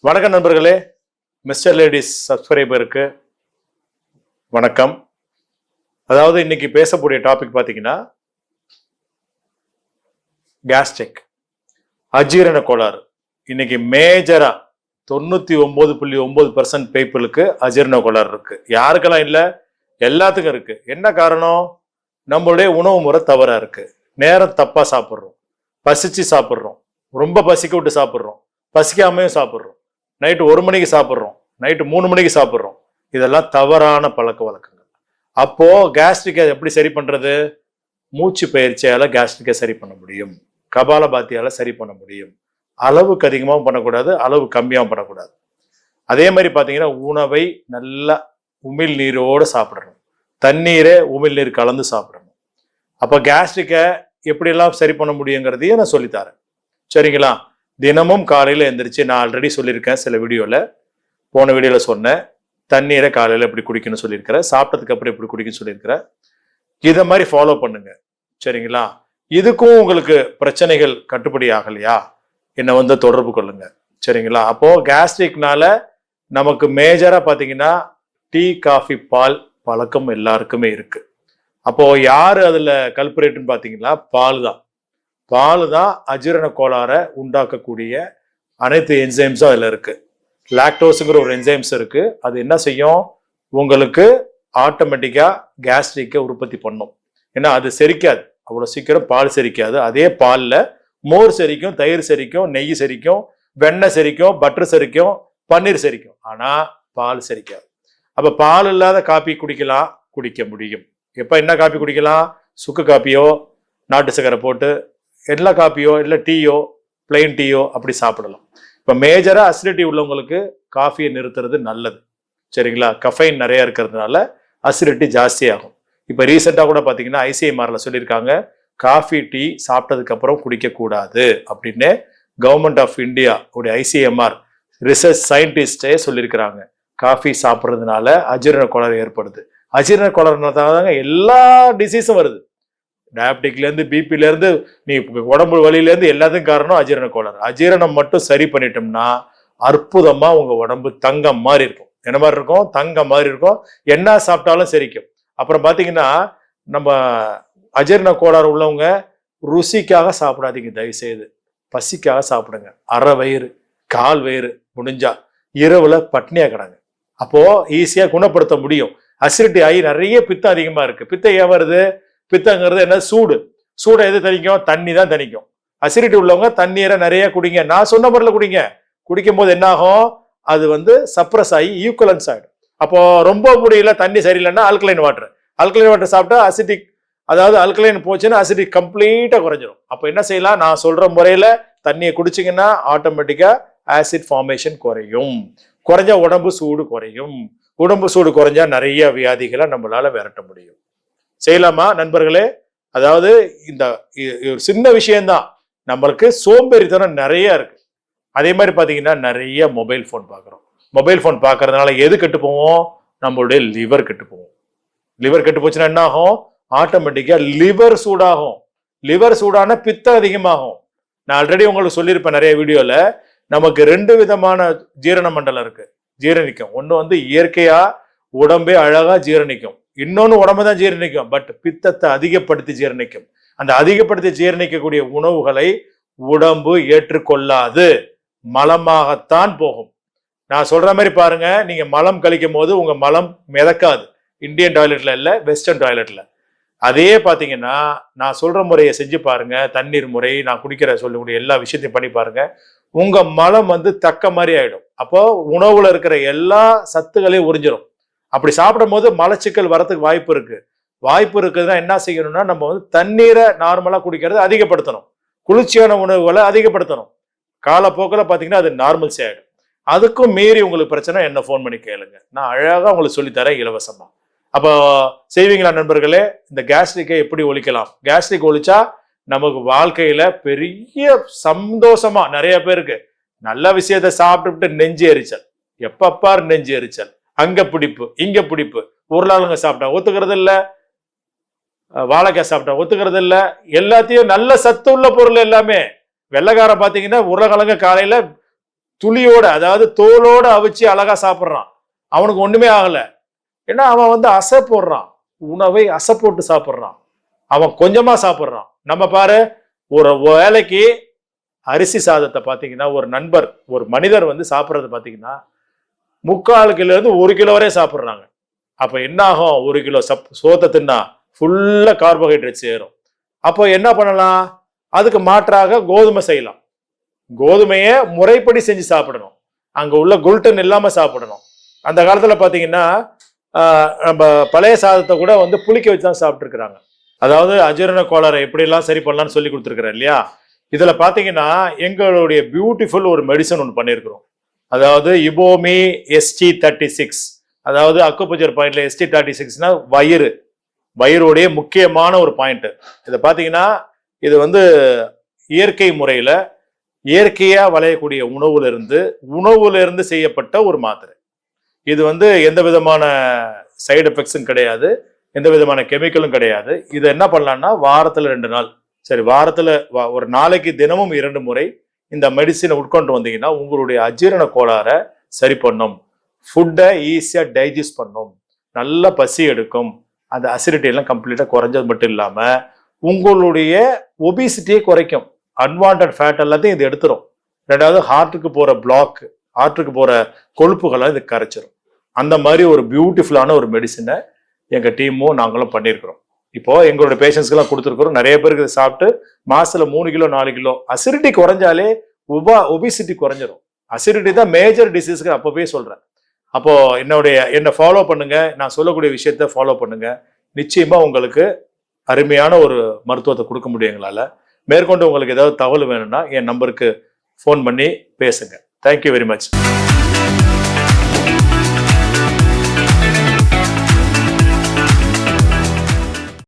வணக்கம் நண்பர்களே, mister ladies சப்ஸ்கிரைபருக்கு வணக்கம். அதாவது இன்னைக்கு பேசக்கூடிய டாபிக் பார்த்தீங்கன்னா கேஸ்ட்ரிக், அஜீரண கோளாறு. இன்னைக்கு மேஜரா 99.9% பீப்புளுக்கு அஜீரண கோளாறு இருக்கு. யாருக்கெல்லாம் இல்லை, எல்லாத்துக்கும் இருக்கு. என்ன காரணம்? நம்மளுடைய உணவு முறை தவறா இருக்கு. நேரம் தப்பா சாப்பிட்றோம், பசிச்சு சாப்பிட்றோம், ரொம்ப பசிக்க விட்டு சாப்பிட்றோம், பசிக்காமையும் சாப்பிட்றோம், நைட்டு 1 மணிக்கு சாப்பிட்றோம், நைட்டு 3 மணிக்கு சாப்பிட்றோம். இதெல்லாம் தவறான பழக்க வழக்கங்கள். அப்போ கேஸ்ட்ரிக்கை எப்படி சரி பண்றது? மூச்சு பயிற்சியால கேஸ்ட்ரிக்கை சரி பண்ண முடியும், கபாலபாத்தியால சரி பண்ண முடியும். அளவுக்கு அதிகமாகவும் பண்ணக்கூடாது, அளவு கம்மியாகவும் பண்ணக்கூடாது. அதே மாதிரி பார்த்தீங்கன்னா உணவை நல்லா உமிழ் நீரோடு சாப்பிடணும், தண்ணீரை உமிழ் நீர் கலந்து சாப்பிடணும். அப்போ கேஸ்ட்ரிக்கை எப்படியெல்லாம் சரி பண்ண முடியுங்கிறதையும் நான் சொல்லித்தரேன், சரிங்களா? தினமும் காலையில் எந்திரிச்சு, நான் ஆல்ரெடி சொல்லியிருக்கேன் சில வீடியோவில், போன வீடியோவில் சொன்னேன், தண்ணீரை காலையில் எப்படி குடிக்கணும்னு சொல்லியிருக்கிறேன், சாப்பிட்டதுக்கு அப்புறம் எப்படி குடிக்கணும்னு சொல்லியிருக்கிறேன். இதை மாதிரி ஃபாலோ பண்ணுங்க, சரிங்களா? இதுக்கும் உங்களுக்கு பிரச்சனைகள் கட்டுப்படி ஆகலையா, என்னை தொடர்பு கொள்ளுங்க, சரிங்களா? அப்போ கேஸ்ட்ரிக்னால நமக்கு மேஜரா பார்த்தீங்கன்னா டீ, காஃபி, பால் பழக்கம் எல்லாருக்குமே இருக்கு. அப்போ யாரு அதுல கல்பரேட்னு பார்த்தீங்கன்னா பால் தான் அஜீரண கோளாறை உண்டாக்கக்கூடிய அனைத்து என்சைம்ஸும் அதில் இருக்கு. லாக்டோஸுங்கிற ஒரு என்சைம்ஸ் இருக்கு. அது என்ன செய்யும்? உங்களுக்கு ஆட்டோமேட்டிக்கா கேஸ்ட்ரிக்கை உற்பத்தி பண்ணும். ஏன்னா அது செரிக்காது, அவ்வளோ சீக்கிரம் பால் செரிக்காது. அதே பாலில் மோர் செரிக்கும், தயிர் செரிக்கும், நெய் செரிக்கும், வெண்ணெய் செரிக்கும், பட்டர் செரிக்கும், பன்னீர் செரிக்கும். ஆனால் பால் செரிக்காது. அப்போ பால் இல்லாத காப்பி குடிக்க முடியும். எப்போ என்ன காப்பி குடிக்கலாம்? சுக்கு காப்பியோ, நாட்டு சக்கரை போட்டு, எல்லா காப்பியோ இல்லை டீயோ, பிளெயின் டீயோ அப்படி சாப்பிடலாம். இப்போ மேஜரா அசிடிட்டி உள்ளவங்களுக்கு காஃபியை நிறுத்துறது நல்லது, சரிங்களா? கஃபைன் நிறைய இருக்கிறதுனால அசிடிட்டி ஜாஸ்தி ஆகும். இப்போ ரீசெண்டாக கூட பார்த்தீங்கன்னா ICMRல சொல்லியிருக்காங்க, காஃபி டீ சாப்பிட்டதுக்கு அப்புறம் குடிக்கக்கூடாது அப்படின்னு கவர்மெண்ட் ஆஃப் இந்தியா உடைய ICMR ரிசர்ச் சயின்டிஸ்டே சொல்லியிருக்கிறாங்க. காஃபி சாப்பிட்றதுனால அஜீரண கோளாறு ஏற்படுது. அஜீரண கோளாறுனால எல்லா டிசீஸும் வருது. டயபெட்டிக்லேருந்து, பிபிலேருந்து, நீ உடம்பு வலியிலேருந்து எல்லாத்துக்கும் காரணம் அஜீரண கோளாறு. அஜீரணம் மட்டும் சரி பண்ணிட்டோம்னா அற்புதமாக உங்கள் உடம்பு தங்கம் மாதிரி இருக்கும். என்ன மாதிரி இருக்கும்? தங்கம் மாதிரி இருக்கும். என்ன சாப்பிட்டாலும் சரிக்கும். அப்புறம் பார்த்தீங்கன்னா நம்ம அஜீரண கோளாறு உள்ளவங்க ருசிக்காக சாப்பிடாதீங்க, தயவுசெய்து பசிக்காக சாப்பிடுங்க. அரை வயிறு, கால் வயிறு முடிஞ்சா இரவுல பட்னியா கிடங்க. அப்போ ஈஸியா குணப்படுத்த முடியும். அசிடிட்டி ஆகி நிறைய பித்தம் அதிகமா இருக்கு. பித்தம் ஏன் வருது? பித்தங்கிறது என்ன? சூடை எது தணிக்கும்? தண்ணி தான் தணிக்கும். அசிடிட்டி உள்ளவங்க தண்ணீரை நிறைய குடிங்க. நான் சொன்ன முறையில் குடிங்க. குடிக்கும் போது என்ன ஆகும்? அது சப்ரஸ் ஆகி ஈக்குவலன்ஸ் ஆகிடும். அப்போ ரொம்ப முடியல, தண்ணி சரியில்லைன்னா அல்கலைன் வாட்டர் சாப்பிட்டா அசிடிக், அதாவது அல்கலைன் போச்சுன்னா அசிடிக் கம்ப்ளீட்டா குறைஞ்சிடும். அப்போ என்ன செய்யலாம்? நான் சொல்ற முறையில தண்ணியை குடிச்சிங்கன்னா ஆட்டோமேட்டிக்கா ஆசிட் ஃபார்மேஷன் குறையும். குறைஞ்சா உடம்பு சூடு குறையும். உடம்பு சூடு குறைஞ்சா நிறைய வியாதிகளை நம்மளால விரட்ட முடியும். செய்யலாமா நண்பர்களே? அதாவது இந்த சின்ன விஷயம்தான், நம்மளுக்கு சோம்பேறித்தனம் நிறைய இருக்கு. அதே மாதிரி பார்த்தீங்கன்னா நிறைய மொபைல் ஃபோன் பார்க்குறோம். மொபைல் ஃபோன் பார்க்கறதுனால எது கெட்டு போவோம்? நம்மளுடைய லிவர் கெட்டு போவோம். லிவர் கெட்டு போச்சுன்னா என்ன ஆகும்? ஆட்டோமேட்டிக்கா லிவர் சூடாகும். லிவர் சூடான பித்தம் அதிகமாகும். நான் ஆல்ரெடி உங்களுக்கு சொல்லியிருப்பேன் நிறைய வீடியோல, நமக்கு 2 விதமான ஜீரண மண்டலம் இருக்கு, ஜீரணிக்கும். ஒன்று இயற்கையா உடம்பே அழகா ஜீரணிக்கும், இன்னொன்று உடம்பு தான் ஜீரணிக்கும், பட் பித்தத்தை அதிகப்படுத்தி ஜீரணிக்கும். அந்த அதிகப்படுத்தி ஜீரணிக்கக்கூடிய உணவுகளை உடம்பு ஏற்றுக்கொள்ளாது, மலமாகத்தான் போகும். நான் சொல்ற மாதிரி பாருங்க, நீங்க மலம் கழிக்கும் போது உங்க மலம் மிதக்காது. இந்தியன் டாய்லெட்ல இல்லை, வெஸ்டர்ன் டாய்லெட்ல. அதே பார்த்தீங்கன்னா நான் சொல்ற முறையை செஞ்சு பாருங்க, தண்ணீர் முறை, நான் குடிக்கிற சொல்லக்கூடிய எல்லா விஷயத்தையும் பண்ணி பாருங்க, உங்க மலம் தக்க மாதிரி ஆயிடும். அப்போ உணவுல இருக்கிற எல்லா சத்துக்களையும் உறிஞ்சிடும். அப்படி சாப்பிடும் போது மலச்சிக்கல் வரத்துக்கு வாய்ப்பு இருக்குதுன்னா என்ன செய்யணும்னா, நம்ம தண்ணீரை நார்மலா குடிக்கிறத அதிகப்படுத்தணும், குளிர்ச்சியான உணவுகளை அதிகப்படுத்தணும். காலப்போக்கில் பார்த்தீங்கன்னா அது நார்மல்ஸே ஆயிடும். அதுக்கும் மீறி உங்களுக்கு பிரச்சனை என்ன ஃபோன் பண்ணி கேளுங்க, நான் அழகா உங்களுக்கு சொல்லித்தரேன் இலவசமா. அப்போ செய்வீங்களா நண்பர்களே? இந்த கேஸ்ட்ரிக்கை எப்படி ஒழிக்கலாம்? கேஸ்ட்ரிக் ஒழிச்சா நமக்கு வாழ்க்கையில பெரிய சந்தோஷமா, நிறைய பேருக்கு நல்ல விஷயத்த சாப்பிட்டு நெஞ்சு எரிச்சல், எப்பப்பார் நெஞ்சு எரிச்சல், அங்க பிடிப்பு இங்க பிடிப்பு, உருளைக்கிழங்கு சாப்பிட்டா ஒத்துக்கிறது இல்லை, வாழைக்காய் சாப்பிட்டா ஒத்துக்கிறது இல்லை, எல்லாத்தையும் நல்ல சத்து உள்ள பொருள் எல்லாமே. வெள்ளைக்காரன் பார்த்தீங்கன்னா உருளைக்கிழங்கு காலையில துளியோட, அதாவது தோலோட அவிச்சு அழகா சாப்பிட்றான். அவனுக்கு ஒண்ணுமே ஆகல. ஏன்னா அவன் வந்து அசை போடுறான், உணவை அசை போட்டு சாப்பிட்றான், அவன் கொஞ்சமா சாப்பிட்றான். நம்ம பாரு, ஒரு வேலைக்கு அரிசி சாதத்தை பார்த்தீங்கன்னா, ஒரு நண்பர், ஒரு மனிதர் வந்து சாப்பிட்றது பார்த்தீங்கன்னா 3/4 கிலோ இருந்து 1 கிலோ வரை சாப்பிட்றாங்க. அப்ப என்ன ஆகும்? 1 கிலோ சோத்தை தின்னா ஃபுல்லா கார்போஹைட்ரேட்ஸ் ஏறும். அப்போ என்ன பண்ணலாம்? அதுக்கு மாற்றாக கோதுமை செய்யலாம். கோதுமையை முறைப்படி செஞ்சு சாப்பிடணும். அங்க உள்ள குளுட்டன் இல்லாம சாப்பிடணும். அந்த காலத்துல பாத்தீங்கன்னா நம்ம பழைய சாதத்தை கூட வந்து புளிக்க வச்சு தான் சாப்பிட்டு இருக்கிறாங்க. அதாவது அஜீரண கோளாறை எப்படி எல்லாம் சரி பண்ணலாம்னு சொல்லி கொடுத்துருக்கிறேன் இல்லையா? இதுல பாத்தீங்கன்னா எங்களுடைய பியூட்டிஃபுல் ஒரு மெடிசன் ஒன்று பண்ணியிருக்கிறோம். அதாவது இபோமி ST36, அதாவது அக்குபஞ்சர் பாயிண்ட்ல ST36னா வயிறுடைய முக்கியமான ஒரு பாயிண்ட். இதை பாத்தீங்கன்னா இது வந்து இயற்கை முறையில இயற்கையா விளையக்கூடிய உணவுல இருந்து செய்யப்பட்ட ஒரு மாத்திரை. இது வந்து எந்த விதமான சைடு எஃபெக்ட்ஸும் கிடையாது, எந்த விதமான கெமிக்கலும் கிடையாது. இது என்ன பண்ணலாம்னா வாரத்துல 2 நாள், சரி வாரத்துல ஒரு நாளைக்கு தினமும் 2 முறை இந்த மெடிசினை உட்கொண்டு வந்தீங்கன்னா உங்களுடைய அஜீரண கோளாறை சரி பண்ணும். ஃபுட்டை ஈஸியா டைஜஸ்ட் பண்ணும், நல்ல பசி எடுக்கும், அந்த அசிடிட்டி எல்லாம் கம்ப்ளீட்டா குறைஞ்சது மட்டும் இல்லாம உங்களுடைய ஒபிசிட்டியை குறைக்கும். அன்வான்ட் ஃபேட் எல்லாத்தையும் இது எடுத்துரும். ரெண்டாவது ஹார்ட்டுக்கு போற பிளாக், ஹார்ட்டுக்கு போற கொழுப்புகள்லாம் இது கரைச்சிரும். அந்த மாதிரி ஒரு பியூட்டிஃபுல்லான ஒரு மெடிசினை எங்க டீமும் நாங்களும் பண்ணியிருக்கிறோம். இப்போ எங்களுடைய பேஷண்ட்ஸ்க்கெல்லாம் கொடுத்துருக்கிறோம். நிறைய பேருக்கு இதை சாப்பிட்டு மாசத்துல 3 கிலோ 4 கிலோ அசிடிட்டி குறைஞ்சாலே ஒபிசிட்டி குறைஞ்சிரும். அசிடிட்டி தான் மேஜர் டிசீஸ்க்கு அப்பவே சொல்றேன். அப்போ என்னை ஃபாலோ பண்ணுங்க, நான் சொல்லக்கூடிய விஷயத்த ஃபாலோ பண்ணுங்க. நிச்சயமா உங்களுக்கு அருமையான ஒரு மருத்துவத்தை கொடுக்க முடியும் எங்களால. மேற்கொண்டு உங்களுக்கு ஏதாவது தகவல் வேணும்னா என் நம்பருக்கு ஃபோன் பண்ணி பேசுங்க. Thank you very much.